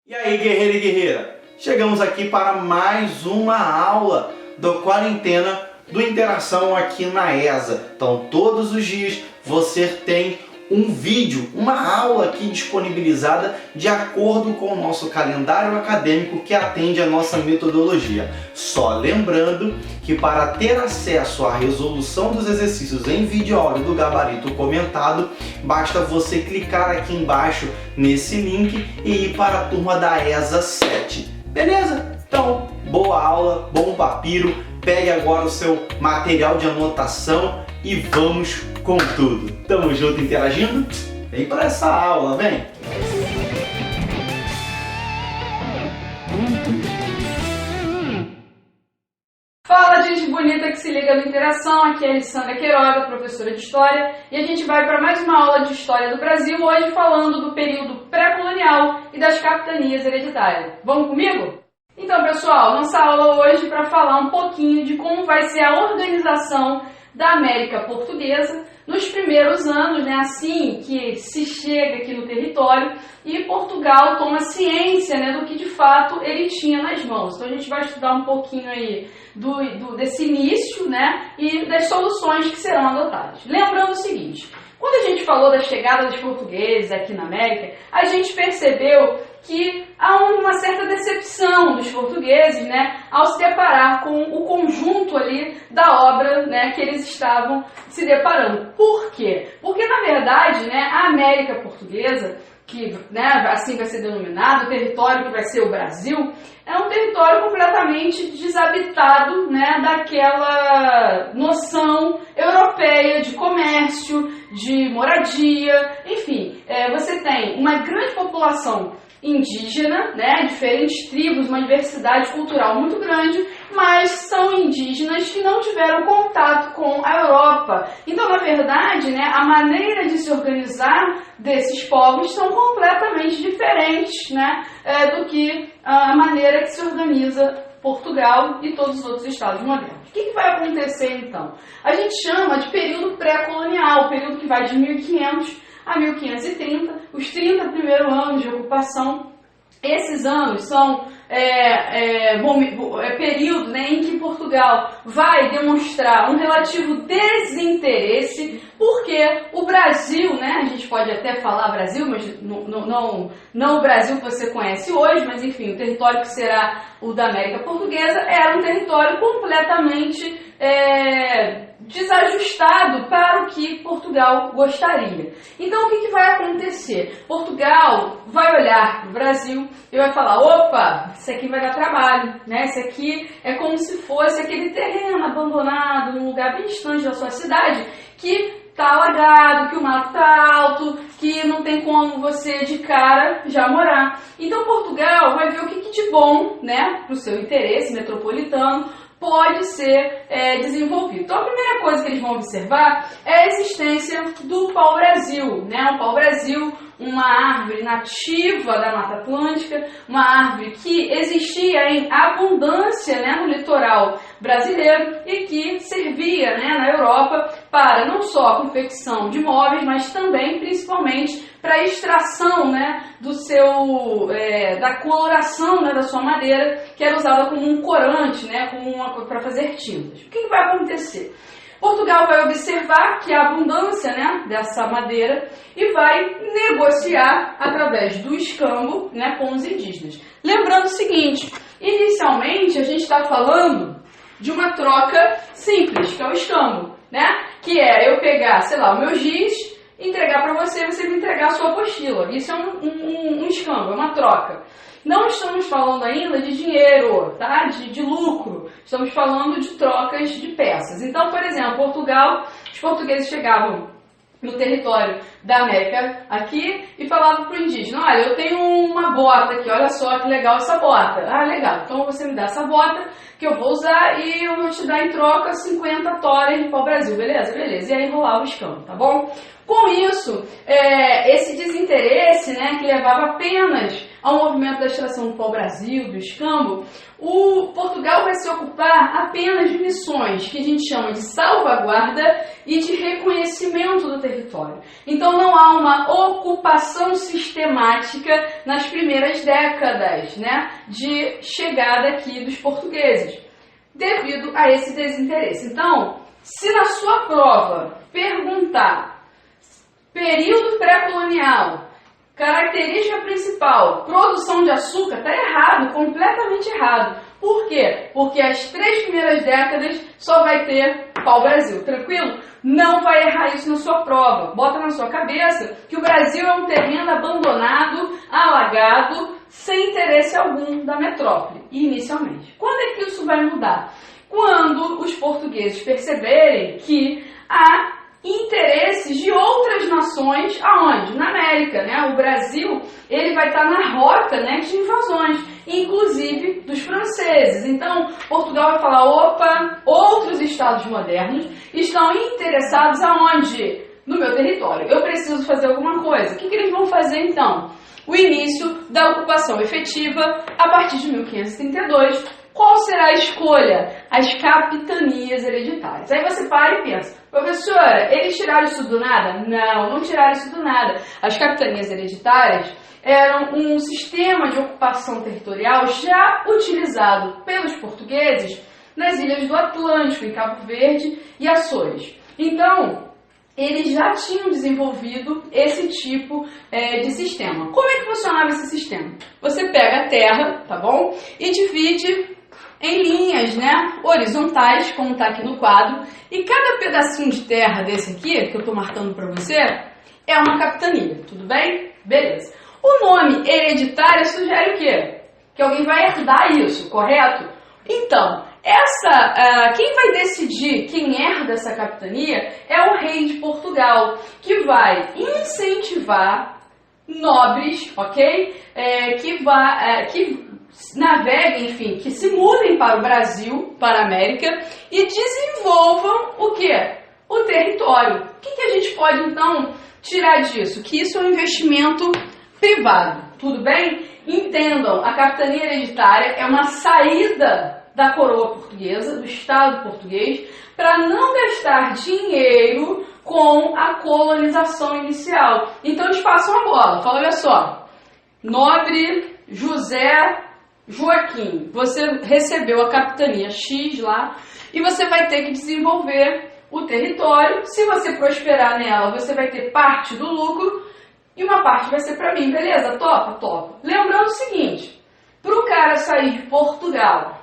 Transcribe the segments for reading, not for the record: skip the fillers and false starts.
E aí, guerreiro e guerreira, chegamos aqui para mais uma aula do Quarentena do Interação aqui na ESA. Então, todos os dias você tem um vídeo, uma aula aqui disponibilizada de acordo com o nosso calendário acadêmico que atende a nossa metodologia. Só lembrando que para ter acesso à resolução dos exercícios em vídeo áudio do gabarito comentado, basta você clicar aqui embaixo nesse link e ir para a turma da ESA 7. Beleza? Então, boa aula, bom papiro, pegue agora o seu material de anotação e vamos com tudo. Tamo junto interagindo? Vem para essa aula, vem! Fala, gente bonita que se liga no Interação, aqui é a Alessandra Queiroga, professora de História, e a gente vai para mais uma aula de História do Brasil, hoje falando do período pré-colonial e das capitanias hereditárias. Vamos comigo? Então, pessoal, nossa aula hoje para falar um pouquinho de como vai ser a organização da América Portuguesa nos primeiros anos, né, assim que se chega aqui no território e Portugal toma ciência, né, do que de fato ele tinha nas mãos. Então a gente vai estudar um pouquinho aí desse início, né, e das soluções que serão adotadas. Lembrando o seguinte, quando a gente falou da chegada dos portugueses aqui na América, a gente percebeu que há uma certa decepção dos portugueses, né, ao se deparar com o conjunto ali da obra, né, que eles estavam se deparando. Por quê? Porque, na verdade, né, a América Portuguesa, que, né, assim vai ser denominado, o território que vai ser o Brasil, é um território completamente desabitado, né, daquela noção europeia de comércio, de moradia, enfim, você tem uma grande população indígena, né, diferentes tribos, uma diversidade cultural muito grande, mas são indígenas que não tiveram contato com a Europa. Então, na verdade, né, a maneira de se organizar desses povos são completamente diferentes, né, do que a maneira que se organiza Portugal e todos os outros estados modernos. O que vai acontecer, então? A gente chama de período pré-colonial, o período que vai de 1500 a 1530, os 30 primeiros anos de ocupação. Esses anos são período, né, em que Portugal vai demonstrar um relativo desinteresse, porque o Brasil, né, a gente pode até falar Brasil, mas não o Brasil que você conhece hoje, mas enfim, o território que será o da América Portuguesa era um território completamente desajustado para o que Portugal gostaria. Então, o que vai acontecer? Portugal vai olhar para o Brasil e vai falar, opa, isso aqui vai dar trabalho, né? Isso aqui é como se fosse aquele terreno abandonado, num lugar bem distante da sua cidade, que está alagado, que o mato está alto, que não tem como você de cara já morar. Então, Portugal vai ver o que de bom, né, para o seu interesse metropolitano, pode ser desenvolvido. Então, a primeira coisa que eles vão observar é a existência do pau-brasil, né? O pau-brasil, uma árvore nativa da Mata Atlântica, uma árvore que existia em abundância, né, no litoral brasileiro e que servia, né, na Europa para não só a confecção de móveis, mas também, principalmente, para a extração, né, da coloração, né, da sua madeira, que era usada como um corante, né, para fazer tintas. O que vai acontecer? Portugal vai observar que há abundância, né, dessa madeira e vai negociar através do escambo, né, com os indígenas. Lembrando o seguinte, inicialmente a gente está falando de uma troca simples, que é o escambo, né, que é eu pegar, sei lá, o meu giz, entregar para você, você me entregar a sua apostila. Isso é um escambo, é uma troca. Não estamos falando ainda de dinheiro, tá? De lucro. Estamos falando de trocas de peças. Então, por exemplo, Portugal, os portugueses chegavam no território da América aqui e falavam para o indígena, olha, eu tenho uma bota aqui, olha só que legal essa bota. Ah, legal, então você me dá essa bota que eu vou usar e eu vou te dar em troca 50 toras de pau-brasil, beleza? Beleza. E aí rolava o escambo, tá bom? Com isso, esse desinteresse, né, que levava apenas ao movimento da extração do pau-brasil, do escambo, o Portugal vai se ocupar apenas de missões que a gente chama de salvaguarda e de reconhecimento do território. Então não há uma ocupação sistemática nas primeiras décadas, né, de chegada aqui dos portugueses, devido a esse desinteresse. Então, se na sua prova perguntar período pré-colonial, característica principal, produção de açúcar, está errado, completamente errado. Por quê? Porque as 3 primeiras décadas só vai ter pau-brasil, tranquilo? Não vai errar isso na sua prova. Bota na sua cabeça que o Brasil é um terreno abandonado, alagado, sem interesse algum da metrópole, inicialmente. Quando é que isso vai mudar? Quando os portugueses perceberem que há interesses de outras nações, aonde? Na América, né? O Brasil, ele vai estar na rota, né, de invasões, inclusive dos franceses. Então, Portugal vai falar, opa, outros estados modernos estão interessados aonde? No meu território. Eu preciso fazer alguma coisa. O que eles vão fazer então? O início da ocupação efetiva a partir de 1532. Qual será a escolha? As capitanias hereditárias. Aí você para e pensa, professora, eles tiraram isso do nada? Não, não tiraram isso do nada. As capitanias hereditárias eram um sistema de ocupação territorial já utilizado pelos portugueses nas ilhas do Atlântico, em Cabo Verde e Açores. Então, eles já tinham desenvolvido esse tipo de sistema. Como é que funcionava esse sistema? Você pega a terra, tá bom? E divide em linhas, né, horizontais, como está aqui no quadro, e cada pedacinho de terra desse aqui, que eu estou marcando para você, é uma capitania, tudo bem? Beleza. O nome hereditário sugere o quê? Que alguém vai herdar isso, correto? Então, quem vai decidir quem herda essa capitania é o rei de Portugal, que vai incentivar nobres, ok? Que naveguem, enfim, que se mudem para o Brasil, para a América e desenvolvam o quê? O território. O que a gente pode, então, tirar disso? Que isso é um investimento privado, tudo bem? Entendam, a capitania hereditária é uma saída da coroa portuguesa, do Estado português, para não gastar dinheiro com a colonização inicial. Então eles passam a bola. Fala, olha só, nobre José Joaquim, você recebeu a capitania X lá e você vai ter que desenvolver o território. Se você prosperar nela, você vai ter parte do lucro e uma parte vai ser para mim, beleza? Topa? Topa. Lembrando o seguinte, para o cara sair de Portugal,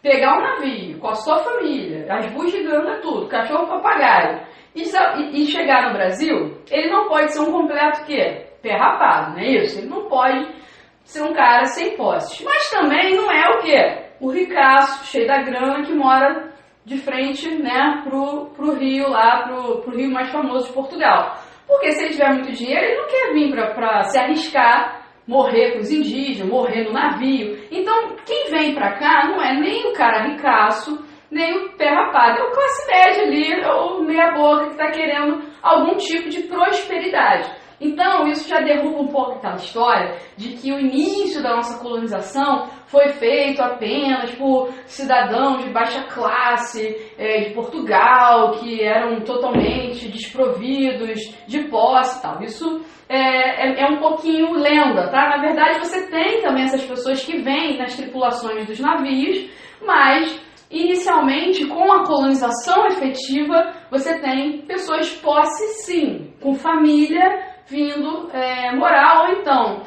pegar um navio com a sua família, as bugigangas, tudo, cachorro papagaio, e chegar no Brasil, ele não pode ser um completo quê? Pé rapado, não é isso? Ele não pode ser um cara sem posses. Mas também não é o quê? O ricaço, cheio da grana, que mora de frente, né, pro rio lá, pro rio mais famoso de Portugal. Porque se ele tiver muito dinheiro, ele não quer vir para se arriscar, morrer com os indígenas, morrer no navio. Então, quem vem para cá não é nem o cara ricaço, nem o pé rapado, é o classe média ali, ou meia boca que está querendo algum tipo de prosperidade. Então, isso já derruba um pouco aquela história de que o início da nossa colonização foi feito apenas por cidadãos de baixa classe de Portugal, que eram totalmente desprovidos de posse e tal. Isso é um pouquinho lenda, tá? Na verdade, você tem também essas pessoas que vêm nas tripulações dos navios, mas inicialmente, com a colonização efetiva, você tem pessoas posse sim, com família vindo morar, ou então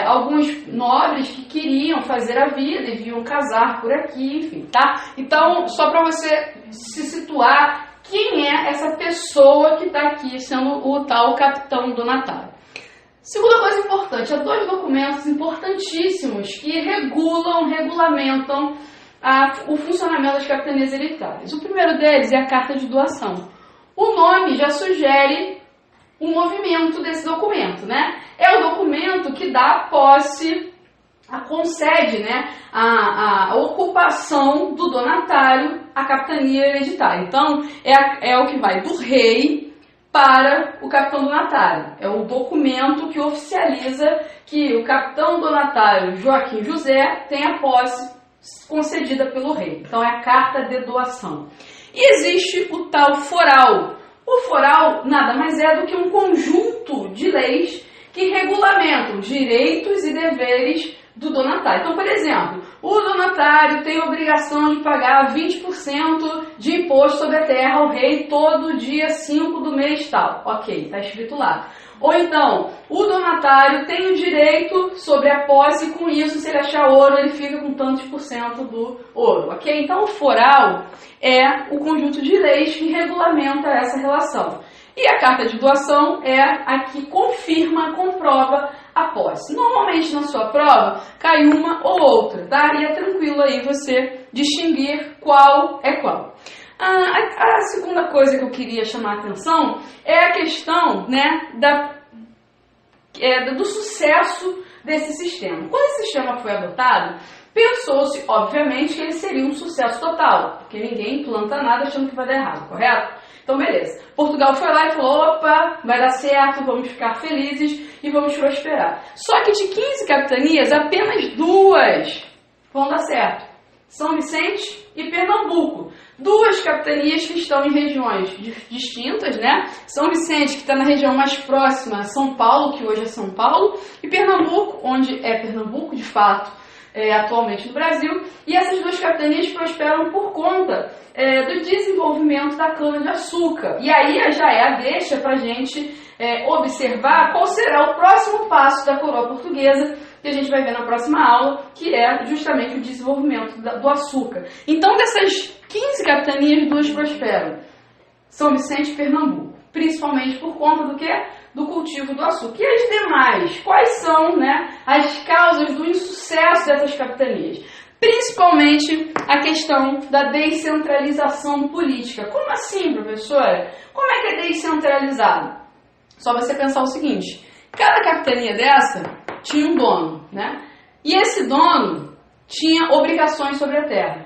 alguns nobres que queriam fazer a vida e vinham casar por aqui, enfim, tá? Então, só para você se situar, quem é essa pessoa que está aqui sendo o tal capitão donatário? Segunda coisa importante, há 2 documentos importantíssimos que regulamentam o funcionamento das capitanias hereditárias. O primeiro deles é a Carta de Doação. O nome já sugere o movimento desse documento, né? É o documento que dá posse, concede, né, a ocupação do donatário à capitania hereditária. Então, é o que vai do rei para o capitão donatário. É o documento que oficializa que o capitão donatário Joaquim José tem a posse concedida pelo rei. Então é a carta de doação. E existe o tal foral. O foral nada mais é do que um conjunto de leis que regulamentam direitos e deveres do donatário. Então, por exemplo, o donatário tem a obrigação de pagar 20% de imposto sobre a terra ao rei todo dia 5 do mês tal. Ok, está escrito lá. Ou então, o donatário tem o direito sobre a posse e com isso, se ele achar ouro, ele fica com tantos por cento do ouro. Ok? Então, o foral é o conjunto de leis que regulamenta essa relação. E a carta de doação é a que confirma, comprova a posse. Normalmente na sua prova cai uma ou outra, tá? E é tranquilo aí você distinguir qual é qual. A segunda coisa que eu queria chamar a atenção é a questão, né, do sucesso desse sistema. Quando esse sistema foi adotado, pensou-se, obviamente, que ele seria um sucesso total, porque ninguém planta nada achando que vai dar errado, correto? Então, beleza. Portugal foi lá e falou, opa, vai dar certo, vamos ficar felizes e vamos prosperar. Só que de 15 capitanias, apenas 2 vão dar certo. São Vicente e Pernambuco. 2 capitanias que estão em regiões distintas, né? São Vicente, que está na região mais próxima a São Paulo, que hoje é São Paulo, e Pernambuco, onde é Pernambuco, de fato, atualmente no Brasil. E essas 2 capitanias prosperam por conta do desenvolvimento da cana-de-açúcar. E aí já é a deixa para a gente observar qual será o próximo passo da coroa portuguesa, que a gente vai ver na próxima aula, que é justamente o desenvolvimento do açúcar. Então, dessas 15 capitanias, 2 prosperam. São Vicente e Pernambuco. Principalmente por conta do quê? Do cultivo do açúcar. E as demais? Quais são, né, as causas do insucesso dessas capitanias? Principalmente a questão da descentralização política. Como assim, professora? Como é que é descentralizado? Só você pensar o seguinte, cada capitania dessa tinha um dono, né? E esse dono tinha obrigações sobre a terra.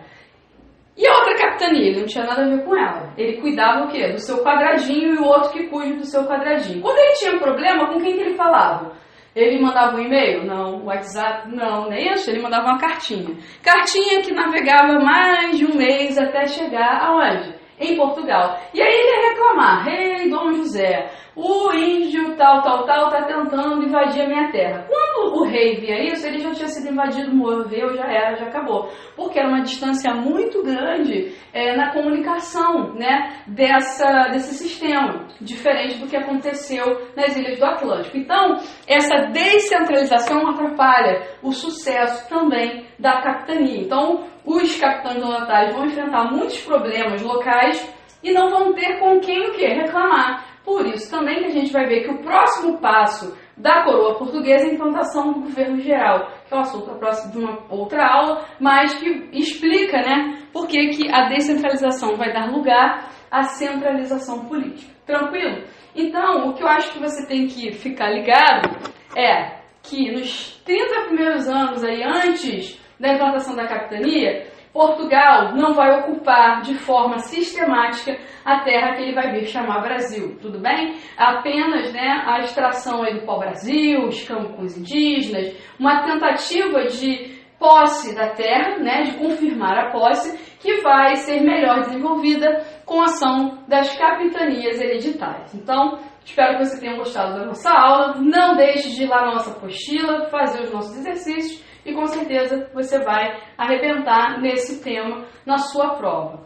E a outra capitania, ele não tinha nada a ver com ela. Ele cuidava o quê? Do seu quadradinho e o outro que cuida do seu quadradinho. Quando ele tinha um problema, com quem que ele falava? Ele mandava um e-mail? Não. WhatsApp? Não, nem isso. Ele mandava uma cartinha. Cartinha que navegava mais de um mês até chegar aonde? Em Portugal. E aí ele ia reclamar, rei Dom José, o índio tal, tá tentando invadir a minha terra. Quando o rei via isso, ele já tinha sido invadido, morreu, já era, já acabou. Porque era uma distância muito grande na comunicação, né, desse sistema, diferente do que aconteceu nas ilhas do Atlântico. Então, essa descentralização atrapalha o sucesso também da capitania. Então, os capitães donatários vão enfrentar muitos problemas locais e não vão ter com quem o quê? Reclamar. Por isso também que a gente vai ver que o próximo passo da coroa portuguesa é a implantação do governo geral, que é um assunto próximo de uma outra aula, mas que explica, né, por que a descentralização vai dar lugar à centralização política. Tranquilo? Então, o que eu acho que você tem que ficar ligado é que nos 30 primeiros anos aí, antes da implantação da capitania, Portugal não vai ocupar de forma sistemática a terra que ele vai vir chamar Brasil, tudo bem? Apenas, né, a extração aí do pau-brasil, os campos indígenas, uma tentativa de posse da terra, né, de confirmar a posse, que vai ser melhor desenvolvida com a ação das capitanias hereditárias. Então, espero que você tenha gostado da nossa aula. Não deixe de ir lá na nossa apostila, fazer os nossos exercícios, e com certeza você vai arrebentar nesse tema na sua prova.